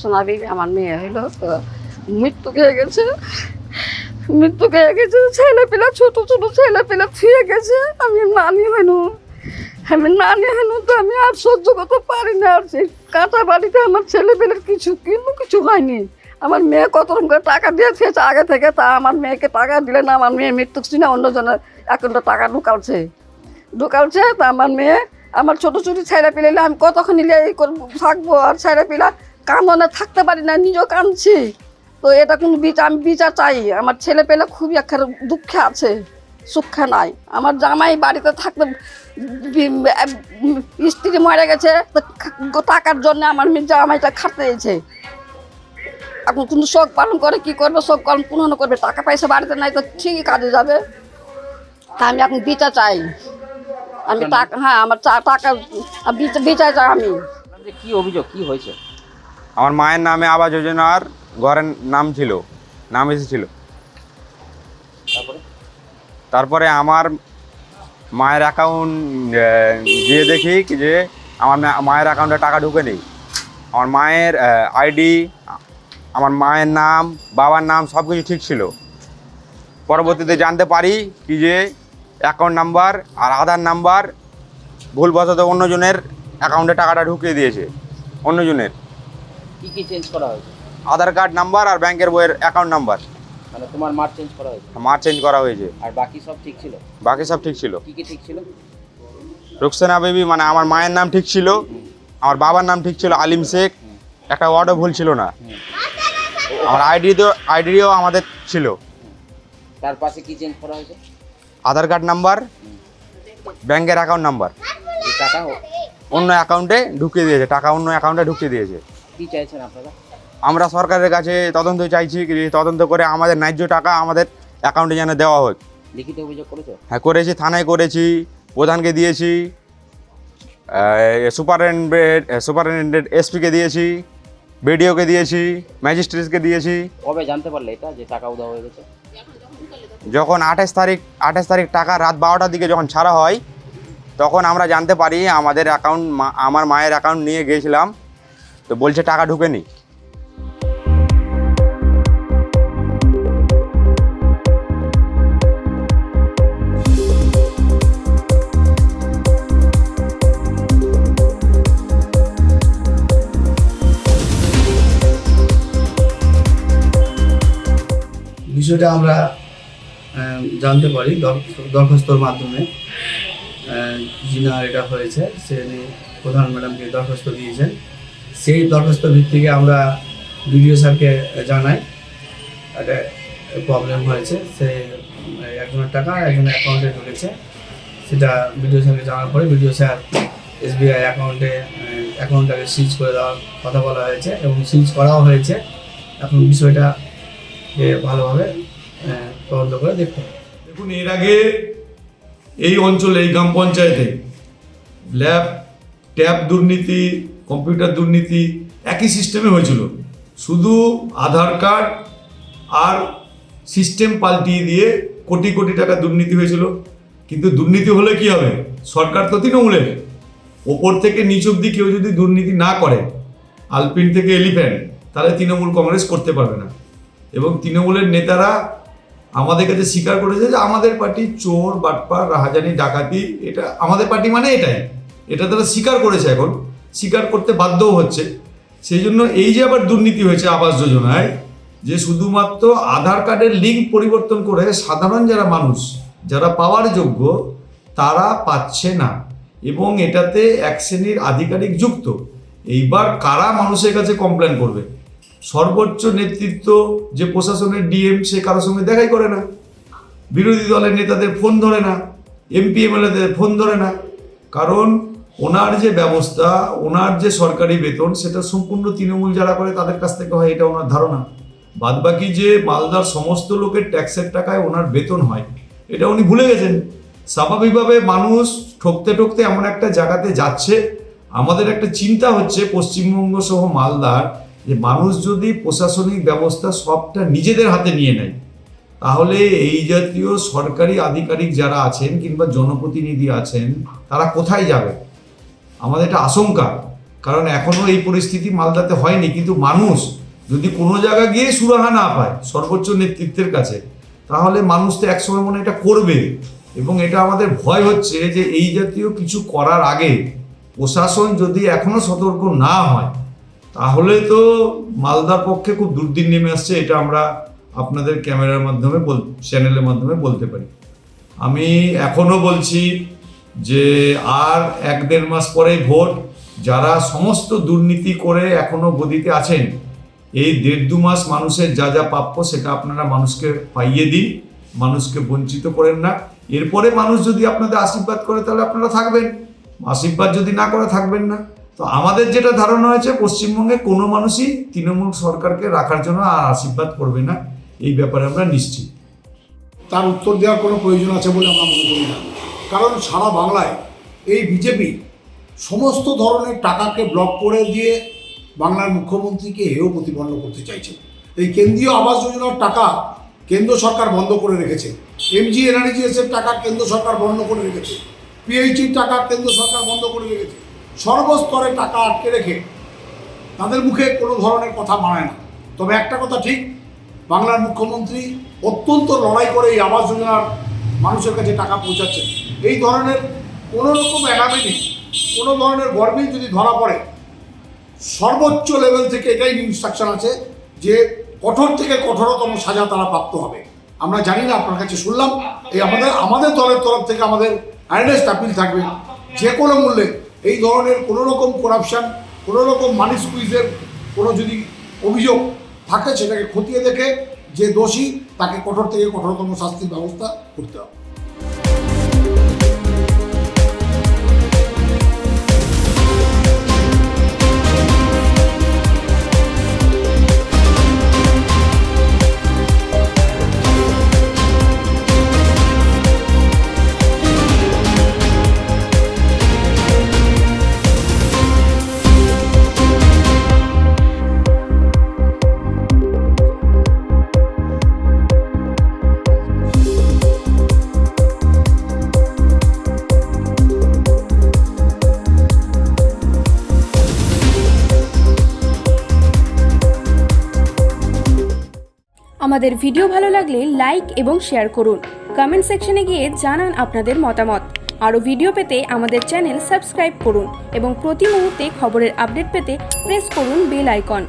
রুকসানা বিবি আমার মেয়ে হইলো মৃত্যু খেয়ে গেছে। ছেলে পেলা ছোট ছোট ছেলে পেলা থুয়ে গেছে। আমি নানি হইনু তো আমি আর সহ্য করতে পারি না। আর সেই কাঁচা বাড়িতে আমার ছেলে পেলের কিছু হয়নি। আমার মেয়ে কত রকম করে টাকা দিয়েছে আগে থেকে, তা আমার মেয়েকে টাকা দিলে না আমার মেয়ে মৃত্যু ছিল না, অন্যজনের অ্যাকাউন্টে টাকা ঢুকালছে। তা আমার মেয়ে আমার ছোট ছোট ছেলে পেলে আমি কতক্ষণ থাকবো, আর ছেলে পেলা কান্দনে থাকতে পারি না, নিজেও কাঁদছি। তো এটা কোনো আমি বিচার চাই। আমার ছেলে পেলে খুবই একটা দুঃখে আছে, সুখে নাই। আমার জামাই বাড়িতে থাকতে স্ত্রী মরে গেছে, টাকার জন্য আমার জামাইটা খাটতে দিয়েছে। এখন কিন্তু শোক পালন করে কি করবে, শোক পালন পূর্ণ করবে, টাকা পয়সা বাড়িতে নাই তো ঠিকই কাজে যাবে। তা আমি এখন বিচার চাই। আমি টাকা, হ্যাঁ আমার টাকা বিচার চাই আমি। কি অভিযোগ, কি হয়েছে? আমার মায়ের নামে আবাস যোজনার ঘরের নাম এসেছিল। তারপরে আমার মায়ের অ্যাকাউন্ট গিয়ে দেখি যে আমার মায়ের অ্যাকাউন্টে টাকা ঢুকে নেই। আমার মায়ের আইডি, আমার মায়ের নাম, বাবার নাম সব কিছু ঠিক ছিল। পরবর্তীতে জানতে পারি কি যে অ্যাকাউন্ট নাম্বার আর আধার নাম্বার ভুলবশত অন্যজনের অ্যাকাউন্টে টাকাটা ঢুকিয়ে দিয়েছে। অন্যজনের কি চেঞ্জ করা হয়েছে? আধার কার্ড নাম্বার আর ব্যাংকের বইয়ের অ্যাকাউন্ট নাম্বার। মানে তোমার মার চেঞ্জ করা হয়েছে? মার চেঞ্জ করা হয়েছে। আর বাকি সব ঠিক ছিল? বাকি সব ঠিক ছিল। কি ঠিক ছিল? রুকসানা বিবি মানে আমার মায়ের নাম ঠিক ছিল, আমার বাবার নাম ঠিক ছিল আলিম শেখ, একটা ওয়ার্ডও ভুল ছিল না। আমার আইডিও আমাদের ছিল। তার পাশে কি চেঞ্জ করা হয়েছে? আধার কার্ড নাম্বার, ব্যাংকের অ্যাকাউন্ট নাম্বার টাকা অন্য অ্যাকাউন্টে ঢুকিয়ে দিয়েছে। কি চাইছেন আপনারা? আমরা সরকারের কাছে তদন্ত চাইছি, তদন্ত করে আমাদের ন্যায্য টাকা আমাদের অ্যাকাউন্টে যেন দেওয়া হোক। লিখিত অভিযোগ করেছো? হ্যাঁ করেছি, থানায় করেছি, প্রধানকে দিয়েছি, সুপারিনটেন্ডেন্ট এসপিকে দিয়েছি, বিডিওকে দিয়েছি, ম্যাজিস্ট্রেটকে দিয়েছি। কবে জানতে পারলে এটা যে টাকা উধাও হয়ে গেছে? যখন 28 তারিখ টাকা রাত 12টার দিকে যখন ছাড়া হয় তখন আমরা জানতে পারি। আমাদের অ্যাকাউন্ট, আমার মায়ের অ্যাকাউন্ট নিয়ে গিয়েছিলাম, তো বলছে টাকা ঢুকেনি। বিষয়টা আমরা জানতে পারি দরখাস্তর মাধ্যমে। যিনি এটা হয়েছে সে প্রধান ম্যাডামকে দরখাস্ত দিয়েছেন। সেই দরখাস্ত ভিত্তিকে আমরা বিডিও স্যারকে জানাই একটা প্রবলেম হয়েছে, সে একজনের টাকা একজনের অ্যাকাউন্টে ঢুকেছে। সেটা বিডিও স্যারকে জানার পরে বিডিও স্যার এসবিআই অ্যাকাউন্টটাকে সিজ করে দেওয়ার কথা বলা হয়েছে এবং সিজ করাও হয়েছে। এখন বিষয়টা ভালোভাবে তদন্ত করে দেখতে হবে। দেখুন, এর আগে এই অঞ্চলে, এই গ্রাম পঞ্চায়েতে ট্যাব দুর্নীতি, কম্পিউটার দুর্নীতি একই সিস্টেমে হয়েছিল। শুধু আধার কার্ড আর সিস্টেম পাল্টিয়ে দিয়ে কোটি কোটি টাকা দুর্নীতি হয়েছিল। কিন্তু দুর্নীতি হলে কি হবে? সরকার তো তৃণমূলের, ওপর থেকে নিচ অব্দি কেউ যদি দুর্নীতি না করে, আলপিন থেকে এলিফ্যান্ট, তাহলে তৃণমূল কংগ্রেস করতে পারবে না। এবং তৃণমূলের নেতারা আমাদের কাছে স্বীকার করেছে যে আমাদের পার্টি চোর, বাটপার, রাহাজানি, ডাকাতি, এটা আমাদের পার্টি মানে এটা তারা স্বীকার করেছে, এখন স্বীকার করতে বাধ্যও হচ্ছে। সেই জন্য এই যে আবার দুর্নীতি হয়েছে আবাস যোজনায়, যে শুধুমাত্র আধার কার্ডের লিঙ্ক পরিবর্তন করে সাধারণ যারা মানুষ, যারা পাওয়ার যোগ্য, তারা পাচ্ছে না, এবং এটাতে এক শ্রেণীর আধিকারিক যুক্ত। এইবার কারা মানুষের কাছে কমপ্লেন করবে? সর্বোচ্চ নেতৃত্ব যে প্রশাসনের ডিএম, সে কারোর সঙ্গে দেখাই করে না, বিরোধী দলের নেতাদের ফোন ধরে না, এমপি এমএলএদের ফোন ধরে না, কারণ ওনার যে ব্যবস্থা, ওনার যে সরকারি বেতন, সেটা সম্পূর্ণ তৃণমূল যারা করে তাদের কাছ থেকে হয়, এটা ওনার ধারণা। বাদবাকি যে মালদার সমস্ত লোকের ট্যাক্সের টাকায় ওনার বেতন হয়, এটা উনি ভুলে গেছেন। স্বাভাবিকভাবে মানুষ ঠকতে ঠকতে এমন একটা জায়গাতে যাচ্ছে। আমাদের একটা চিন্তা হচ্ছে পশ্চিমবঙ্গ সহ মালদার, যে মানুষ যদি প্রশাসনিক ব্যবস্থা সবটা নিজেদের হাতে নিয়ে নেয়, তাহলে এই জাতীয় সরকারি আধিকারিক যারা আছেন কিংবা জনপ্রতিনিধি আছেন, তারা কোথায় যাবে? আমাদের একটা আশঙ্কা, কারণ এখনও এই পরিস্থিতি মালদাতে হয়নি, কিন্তু মানুষ যদি কোনো জায়গায় গিয়ে সুরাহা না পায় সর্বোচ্চ নেতৃত্বের কাছে, তাহলে মানুষ তো একসময় মনে এটা করবে। এবং এটা আমাদের ভয় হচ্ছে যে এই জাতীয় কিছু করার আগে প্রশাসন যদি এখনও সতর্ক না হয়, তাহলে তো মালদার পক্ষে খুব দুর্দিন নেমে আসছে। এটা আমরা আপনাদের ক্যামেরার মাধ্যমে চ্যানেলের মাধ্যমে বলতে পারি। আমি এখনও বলছি যে আর 1-1.5 মাস পরেই ভোট। যারা সমস্ত দুর্নীতি করে এখনও গদিতে আছেন, এই 1.5-2 মাস মানুষের যা যা প্রাপ্য সেটা আপনারা মানুষকে পাইয়ে দিন, মানুষকে বঞ্চিত করেন না। এরপরে মানুষ যদি আপনাদের আশীর্বাদ করে তাহলে আপনারা থাকবেন, আশীর্বাদ যদি না করে থাকবেন না। তো আমাদের যেটা ধারণা হয়েছে, পশ্চিমবঙ্গে কোনো মানুষই তৃণমূল সরকারকে রাখার জন্য আর আশীর্বাদ করবে না, এই ব্যাপারে আমরা নিশ্চিত। তার উত্তর দেওয়ার কোনো প্রয়োজন আছে বলে আমরা মনে করি না। কারণ সারা বাংলায় এই বিজেপি সমস্ত ধরনের টাকাকে ব্লক করে দিয়ে বাংলার মুখ্যমন্ত্রীকে হেয় প্রতিপন্ন করতে চাইছে। এই কেন্দ্রীয় আবাস যোজনার টাকা কেন্দ্র সরকার বন্ধ করে রেখেছে, MGNREGA-এর টাকা কেন্দ্র সরকার বন্ধ করে রেখেছে, PHEর টাকা কেন্দ্র সরকার বন্ধ করে রেখেছে। সর্বস্তরে টাকা আটকে রেখে তাদের মুখে কোনো ধরনের কথা মানায় না। তবে একটা কথা ঠিক, বাংলার মুখ্যমন্ত্রী অত্যন্ত লড়াই করে এই আবাস যোজনার মানুষের কাছে টাকা পৌঁছাচ্ছেন। এই ধরনের কোনো রকম অ্যানামেলি, কোনো ধরনের গরমিল যদি ধরা পড়ে, সর্বোচ্চ লেভেল থেকে এটাই ইনস্ট্রাকশন আছে যে কঠোর থেকে কঠোরতম সাজা তারা প্রাপ্ত হবে। আমরা জানি না, আপনার কাছে শুনলাম। এই আমাদের দলের তরফ থেকে আমাদের অ্যারেস্ট আপিল থাকবে, যে কোনো মূল্যে এই ধরনের কোনো রকম করাপশান, কোনো রকম মানি স্কুইজের কোনো যদি অভিযোগ থাকে, সেটাকে খতিয়ে দেখে যে দোষী তাকে কঠোর থেকে কঠোরতম শাস্তির ব্যবস্থা করতে হবে। আমাদের ভিডিও ভালো লাগলে লাইক এবং শেয়ার করুন। কমেন্ট সেকশনে গিয়ে জানান আপনাদের মতামত। আরও ভিডিও পেতে আমাদের চ্যানেল সাবস্ক্রাইব করুন এবং প্রতি মুহূর্তে খবরের আপডেট পেতে প্রেস করুন বেল আইকন।